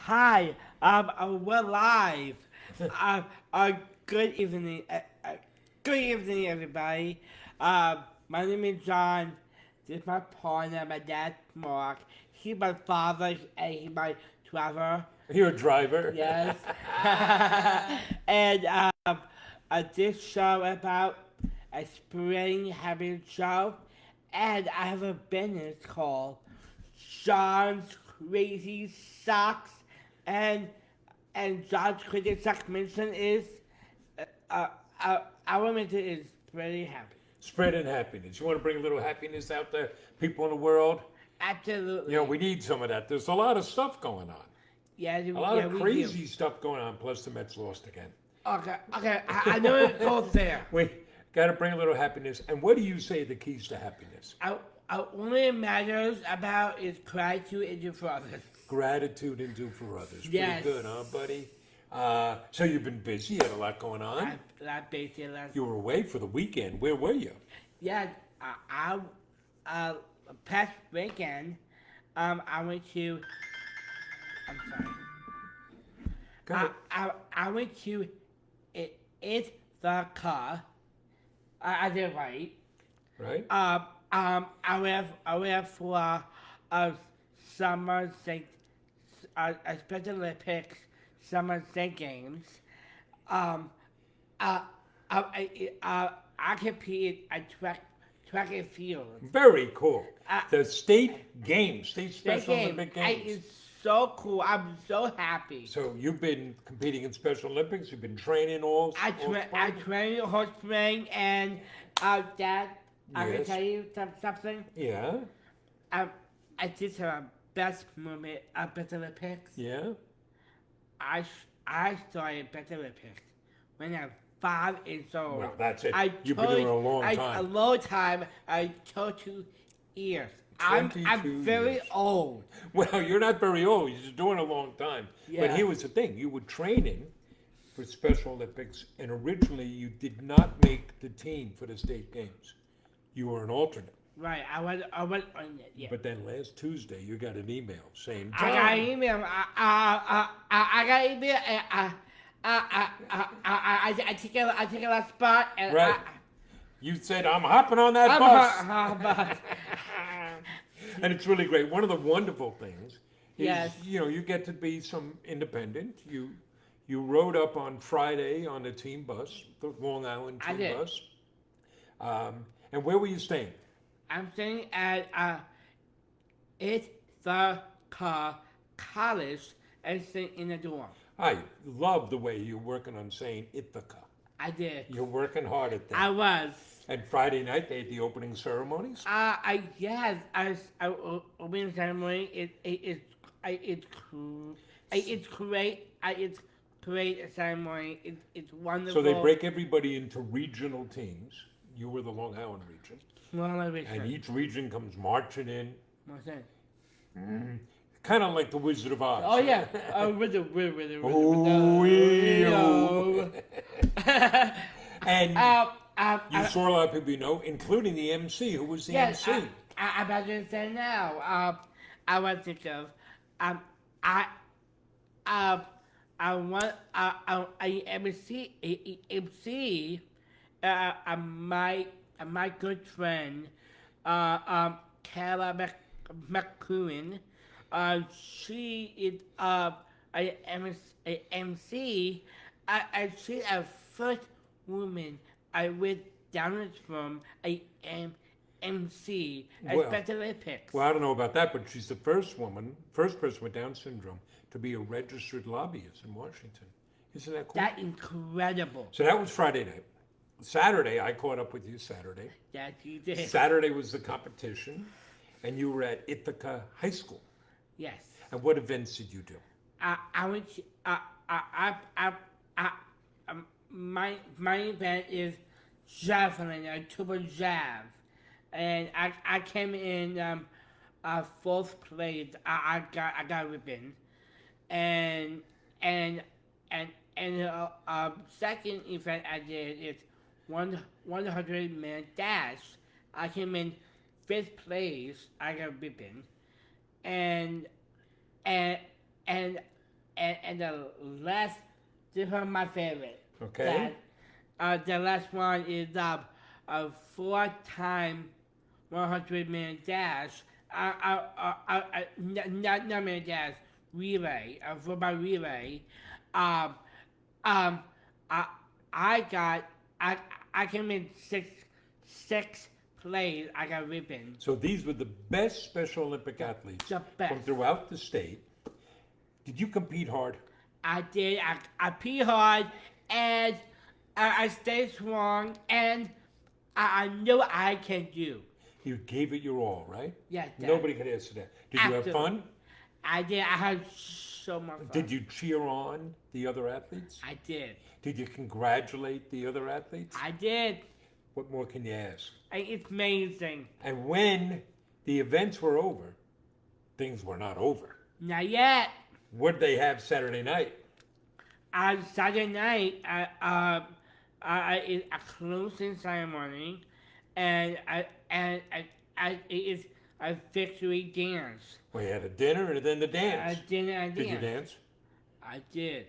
Hi, we're live. Uh, good evening, good evening, everybody. My name is John. This is my partner. My dad's Mark. He's my father, and he's my driver. You're a driver. Yes. And this show about a spring having show, and I have a business called John's Crazy Socks, and John's Crazy Socks mission is uh, our mission is pretty happy. Spreading happiness. You want to bring a little happiness out to people in the world? Absolutely. We need some of that. There's a lot of stuff going on. Yeah, A lot yeah, of we crazy stuff going on. Plus, the Mets lost again. do. Okay. I know it goes there. We got to bring a little happiness. And what do you say the keys to happiness? Only it matters about is gratitude and your brothers. Gratitude and do for others. Yes. Pretty good, huh, buddy? So you've been busy. You had a lot going on. That basic last. You were away for the weekend. Where were you? Yeah, uh, past weekend, I went to. I'm sorry. Go ahead. I went to Ithaca. I did right. Right? I went for summer Saint, Special Olympics summer Saint Games. Um, I competed at track and field. Very cool. Uh, The state games, state That Special game, Olympic games. it's so cool. I'm so happy. So you've been competing in Special Olympics. You've been training all. I spring? trained whole spring, and Dad, I can Yes. tell you something. Yeah, I did the best moment at Better Olympics. yeah. I started Better Olympics when I was 5 years old. Well, that's it. I You've been doing it a long A time. long time. I told 2 years. I'm 22 very years. old. Well, you're not very old. You're just doing it a long time. But Yeah. here was the thing: you were training for Special Olympics, and originally you did not make the team for the state games. You were an alternate. Right. I was on it. Yeah. But then last Tuesday, you got an email saying, I got an "John, email. I got an email. And I take a last spot and Right. you said I'm hopping on that bus." And it's really great. One of the wonderful things is, Yes. you get to be some independent. You rode up on Friday on the team bus, the Long Island I team did. bus. And where were you staying? I'm staying at Ithaca College and staying in the dorm. I love the way you're working on saying Ithaca. I did. You're working hard at that. I was. And Friday night they had the opening ceremonies. I yes. I opening ceremony. It's great. It's great ceremony. It's wonderful. So they break everybody into regional teams. You were the Long Island region. Well, And each region comes marching in, What's that? kind of like the Wizard of Oz. Oh yeah. With the Oh, And you I, saw a lot of people you know, including the MC. Who was the yes, MC? I'm about to say now. I was thinking of I I want a MC my good friend Kara McCoon. She is a MC. She's a first woman I went down from a MC at Well, Special Olympics. Well, I don't know about that, but she's the first person with Down syndrome to be a registered lobbyist in Washington. Isn't that cool? That's incredible. So that was Friday night. Saturday, I caught up with you Saturday. That you did. Saturday was the competition, and you were at Ithaca High School. Yes. And what events did you do? I went to, my event is javelin, triple jav, and I came in fourth place. I got a ribbon, and second event I did is 100 man dash. I came in fifth place. I got a ribbon, and and and the last, this one my favorite. Okay. The last one is a 4-time 100-minute dash. Not minute dash relay. A 4 by relay. Um, um, I got I came in six plays. I got ribbon. So these were the best Special Olympic athletes The from best. throughout the state. Did you compete hard? I did. I pee hard, and I stayed strong, and I know I can do. You gave it your all, right? Yeah, Dad. Nobody could answer that. Did you have Absolutely. fun? I did. I had so much fun. Did you cheer on the other athletes? I did. Did you congratulate the other athletes? I did. What more can you ask? It's amazing. And when the events were over, things were not over. Not yet. What did they have Saturday night? On Saturday night, it's a closing ceremony, and it's a victory dance. We had a dinner and then the dance. Did Did you dance? I did.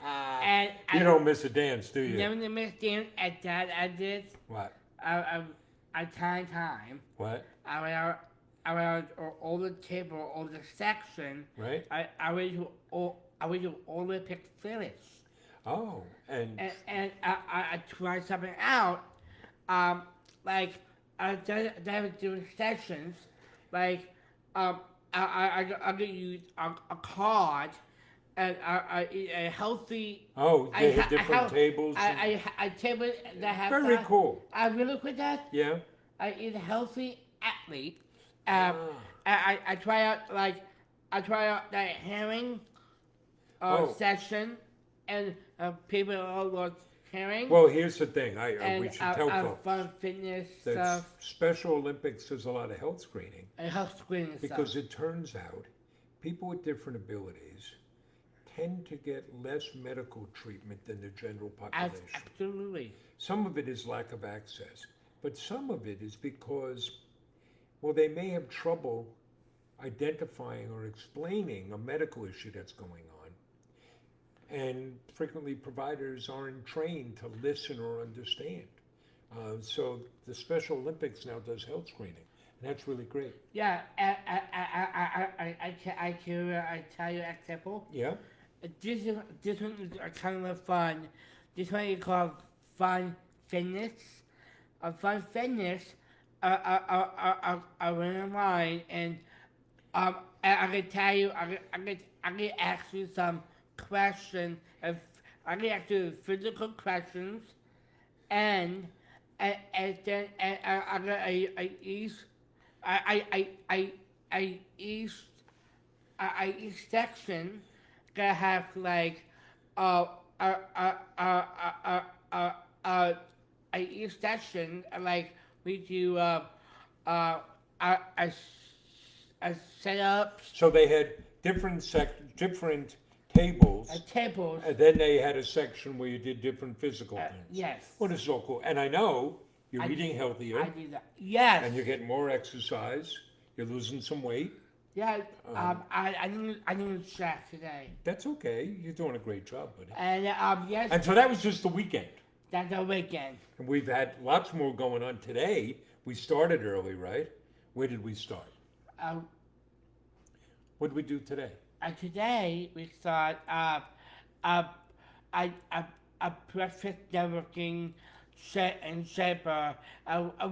And You don't miss a dance, do you? never missed dance at that. I did. What? A time. What? Around all the table, all the section. Right? I went to Olympic finish. Oh, and And I tried something out. Like they have different sections. Like I got use a card and a healthy. oh, they had different tables. I table that have Very that. cool. I really quick that. Yeah. I is a healthy athlete. Ah. I try out that herring Oh. session, and people all was herring. Well, here's the thing. and we should tell folks fun fitness that stuff, Special Olympics does a lot of health screening and health screening because stuff. it turns out people with different abilities tend to get less medical treatment than the general population. Absolutely. Some of it is lack of access, but some of it is because, well, they may have trouble identifying or explaining a medical issue that's going on. And frequently providers aren't trained to listen or understand. So the Special Olympics now does health screening, and that's really great. Yeah, I tell you example. Yeah? This one is kind of fun. This one is called Fun Fitness. Fun Fitness. I went online and I can tell you. I can ask you some questions. I can ask you physical questions, and then each section gonna have like each section like we do a setup So they had different tables, tables. and then they had a section where you did different physical things. Yes. Well, this is all cool. And I know you're I- eating healthier, I do that. Yes. and you're getting more exercise, you're losing some weight. Yeah. I need to check today. That's okay. You're doing a great job, buddy. And yes, And so that was just the weekend. that's the weekend. And we've had lots more going on today. We started early, right? Where did we start? What did we do today? Today we start a breakfast networking set and shaper.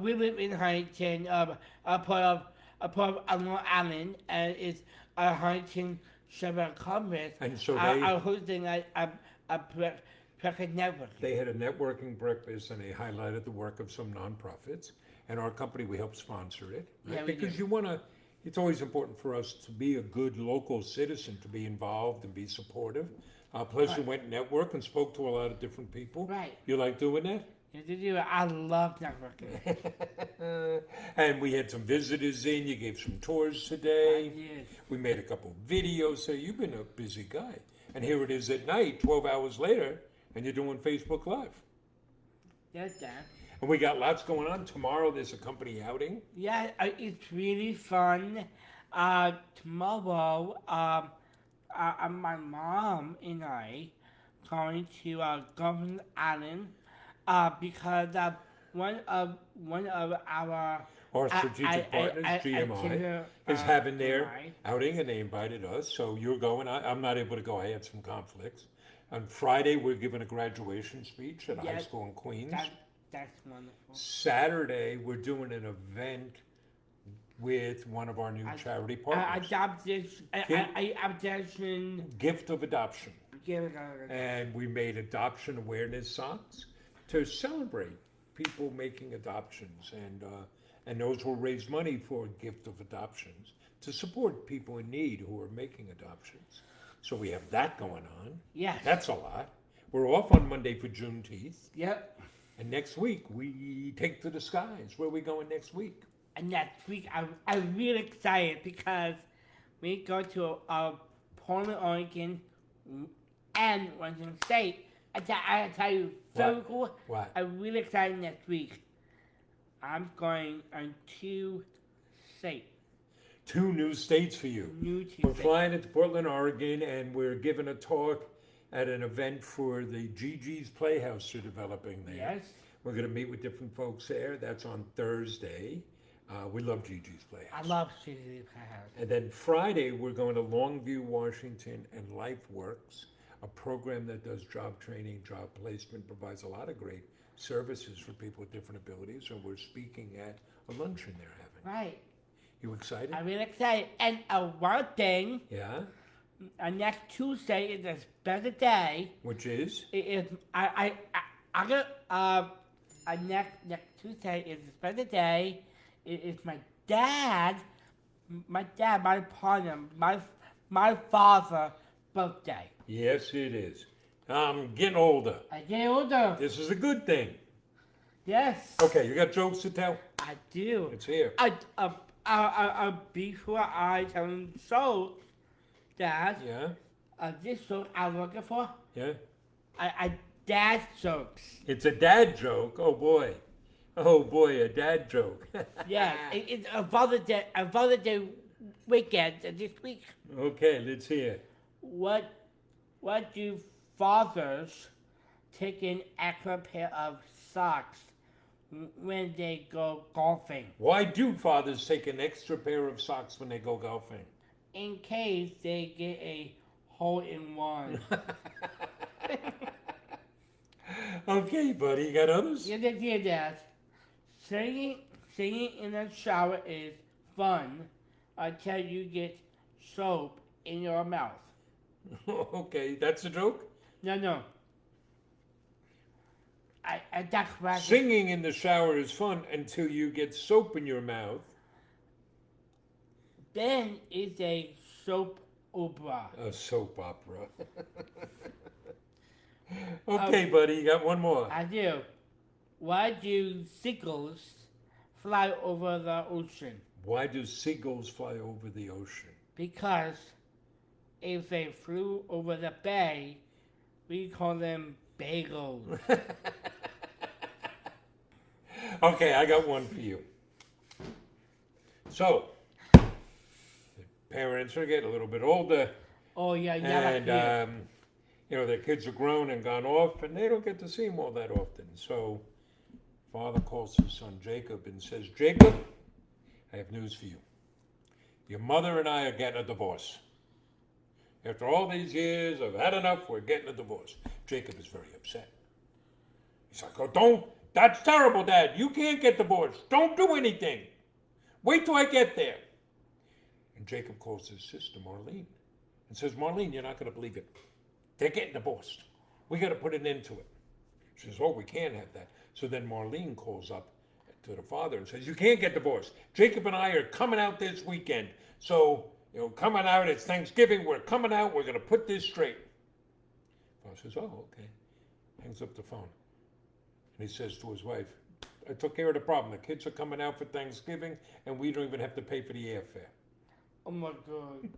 We live in Huntington, a part of Long Island, and it's a Huntington Shaper Conference. And so I'm hosting a breakfast networking. they had a networking breakfast and they highlighted the work of some nonprofits. And our company, we help sponsor it. Right? Yeah, we Because do. you want to, it's always important for us to be a good local citizen, to be involved and be supportive. Plus, we went and networked and spoke to a lot of different people. Right. You like doing that? I love networking. And we had some visitors in. You gave some tours today. I did. We made a couple videos. So you've been a busy guy. And here it is at night, 12 hours later, and you're doing Facebook Live. That's that. And we got lots going on. Tomorrow there's a company outing. Yeah, it's really fun. Tomorrow, my mom and I going to Governor Island because one of our Our strategic partners, GMI, itinerary, is having their GMI. outing, and they invited us. So you're going. I'm not able to go. I had some conflicts. On Friday, we're giving a graduation speech at a high Yeah, school in Queens. That's wonderful. Saturday, we're doing an event with one of our new charity partners, Adoption. Gift of Adoption. Give it And we made adoption awareness socks to celebrate people making adoptions, and those will raise money for Gift of Adoptions to support people in need who are making adoptions. So we have that going on. Yes. That's a lot. We're off on Monday for Juneteenth, Yep. and next week we take to the skies. Where are we going next week? And next week, I'm really excited because we go to Portland, Oregon, and Washington State. I tell you, so cool. What? I'm really excited next week. I'm going on 2 states. 2 new states for you. New We're 2 states. flying into Portland, Oregon, and we're giving a talk at an event for the Gigi's Playhouse they're developing there. Yes. We're going to meet with different folks there. That's on Thursday. We love Gigi's Playhouse. I love City House. And then Friday, we're going to Longview, Washington, and LifeWorks, a program that does job training, job placement, provides a lot of great services for people with different abilities. And we're speaking at a luncheon they're having. Right. You excited? I'm really excited. And one thing, Yeah? next Tuesday is a special day. Which is? It is I got next Tuesday is a special day. It is my partner, my father's birthday. Yes, it is. I'm getting older. I get older. This is a good thing. Yes. Okay, you got jokes to tell? I do. It's here. Before I tell you so, Dad, Yeah? this joke I'm looking for, Yeah? dad jokes. It's a dad joke. Oh boy. Oh boy, a dad joke. Yeah, it's a Father's Day weekend this week. Okay, let's hear. What do fathers take an extra pair of socks when they go golfing? Why do fathers take an extra pair of socks when they go golfing? In case they get a hole in one. Okay, buddy, you got others? Yeah, they did that. Singing in the shower is fun until you get soap in your mouth. Okay, that's a joke? No. That's right. Singing in the shower is fun until you get soap in your mouth. Then it's a soap opera. A soap opera. Okay, buddy, you got one more. I do. Why do seagulls fly over the ocean? Why do seagulls fly over the ocean? Because if they flew over the bay, we call them bagels. Okay, I got one for you. So, the parents are getting a little bit older, Oh yeah, and yeah. their kids are grown and gone off, and they don't get to see them all that often. So, father calls his son Jacob and says, "Jacob, I have news for you. Your mother and I are getting a divorce. After all these years, I've had enough. We're getting a divorce." Jacob is very upset. He's like, "Oh, don't! That's terrible, Dad. You can't get divorced. Don't do anything. Wait till I get there." And Jacob calls his sister Marlene and says, "Marlene, you're not going to believe it. They're getting divorced. We got to put an end to it." She says, "Oh, we can't have that." So then Marlene calls up to the father and says, "You can't get divorced. Jacob and I are coming out this weekend. So, coming out, it's Thanksgiving. We're coming out. We're going to put this straight." Father says, "Oh, okay." Hangs up the phone. And he says to his wife, "I took care of the problem. The kids are coming out for Thanksgiving, and we don't even have to pay for the airfare." Oh my God.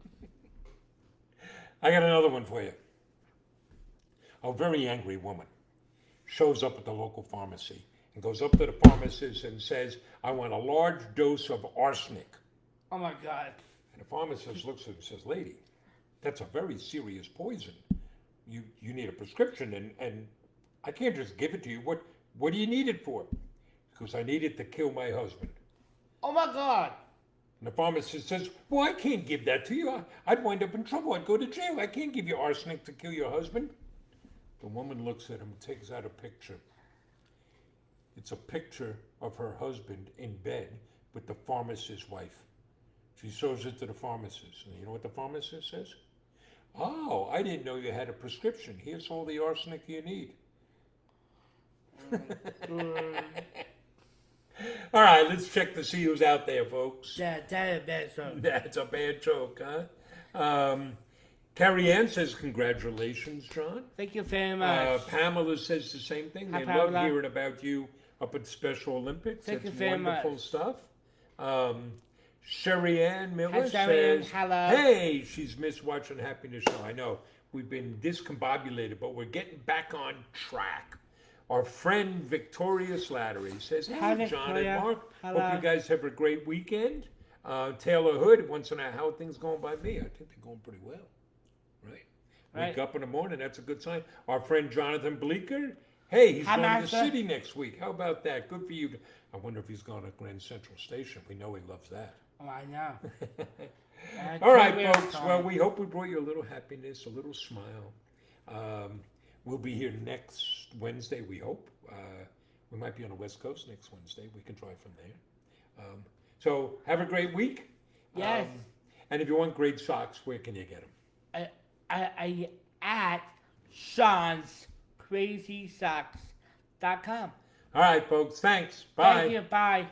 I got another one for you. A very angry woman shows up at the local pharmacy and goes up to the pharmacist and says, "I want a large dose of arsenic." Oh my God. And the pharmacist looks at her and says, "Lady, That's a very serious poison. You need a prescription, and I can't just give it to you. What do you need it for? Because I need it to kill my husband. Oh my God. And the pharmacist says, well, I can't give that to you. I'd wind up in trouble. I'd go to jail. I can't give you arsenic to kill your husband. The woman looks at him, takes out a picture. It's a picture of her husband in bed with the pharmacist's wife. She shows it to the pharmacist. And you know what the pharmacist says? Oh, I didn't know you had a prescription. Here's all the arsenic you need. All right, let's check to see who's out there, folks. That's a bad joke. That's a bad joke, huh? Carrie Ann says, congratulations, John. Thank you very much. Pamela says the same thing. Hi, They Pamela. love hearing about you up at Special Olympics. Thank That's you very wonderful much. stuff. Sherry Ann Miller Hi, Sherry Ann. says, Hello. hey, she's missed watching Happiness Show. I know. We've been discombobulated, but we're getting back on track. Our friend Victoria Slattery says, hey, Hi, John Victoria. and Mark. Hello. Hope you guys have a great weekend. Taylor Hood wants to know how are things going by me. I think they're going pretty well. Right? Right. Wake up in the morning, that's a good sign. Our friend Jonathan Bleeker, hey, he's Hi, going to the Martha. city next week. How about that? Good for you. I wonder if he's going to Grand Central Station. We know he loves that. Oh, I know. All right, folks. Well, we hope we brought you a little happiness, a little smile. We'll be here next Wednesday, we hope. We might be on the West Coast next Wednesday. We can drive from there. So have a great week. Yes. And if you want great socks, where can you get them? I at Sean's CrazySocks.com. All right, folks. Thanks. Bye. Thank you. Bye.